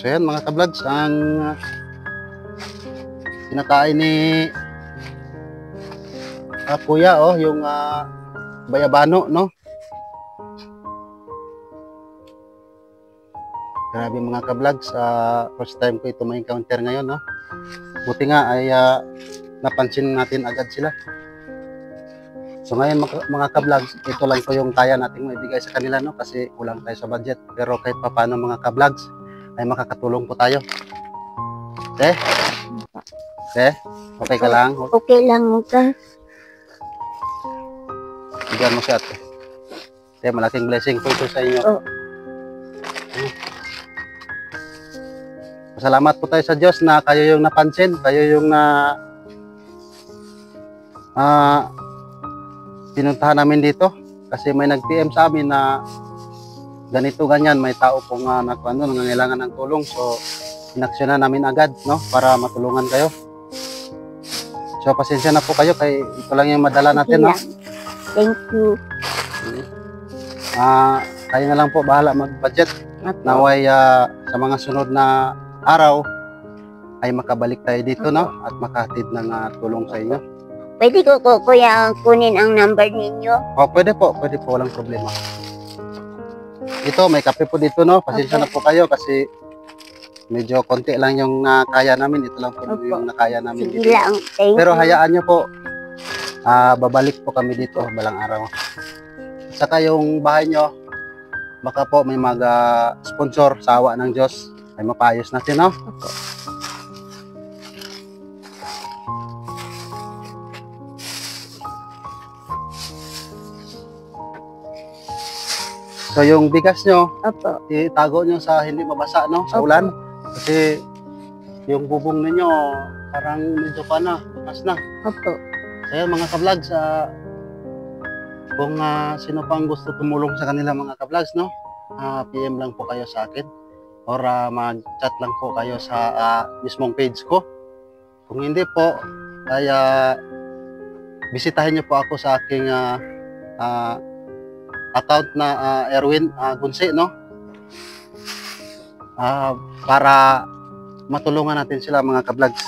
So yan mga ka-vlogs, ang kinakain ni kuya, oh, yung bayabano, no? Grabe mga ka-vlogs, first time ko ito ma-encounter ngayon, no? Buti nga ay napansin natin agad sila. So ngayon mga ka-vlogs, ito lang po yung kaya nating maibigay sa kanila, no? Kasi kulang tayo sa budget. Pero kahit pa paano mga ka-vlogs, ay makakatulong po tayo. Okay? Okay? Okay ka lang? Okay lang mo ka. Bigyan mo siya ate. Okay, malaking blessing po ito sa inyo. Oh. Salamat po tayo sa Diyos na kayo yung napansin, kayo yung pinuntahan namin dito kasi may nag-PM sa amin na ganito ganyan, may tao pong nangangailangan ng tulong, so inaksyonan namin agad, no, para matulungan kayo. So pasensya na po kayo kay ito lang yung madala natin, no. Thank you. Kayo na lang po bahala mag-budget. Naway sa mga sunod na araw ay makabalik tayo dito, no, at makahatid ng tulong sa inyo. Pwede ko kuya kunin ang number ninyo? Oh, pwede po, walang problema. Ito, may kape po dito, no. Pasensya na po kayo kasi medyo konti lang yung nakaya namin. Ito lang po yung nakaya namin Sige dito. lang, thank Pero you. hayaan nyo po, babalik po kami dito balang araw. Saka yung bahay nyo, baka po may mag-sponsor sa awa ng Diyos ay mapayos natin, no? So yung bigas nyo, Opo. itago nyo sa hindi mabasa, no? Sa ulan. Kasi yung bubong ninyo parang medyo bukas na. Opo. So yan mga ka-vlogs, kung sino pang gusto tumulong sa kanila mga ka-vlogs, no? PM lang po kayo sa akin or mag-chat lang po kayo sa mismong page ko. Kung hindi po ay bisitahin niyo po ako sa aking account na Erwin Gunse, no? Para matulungan natin sila mga ka-vlogs.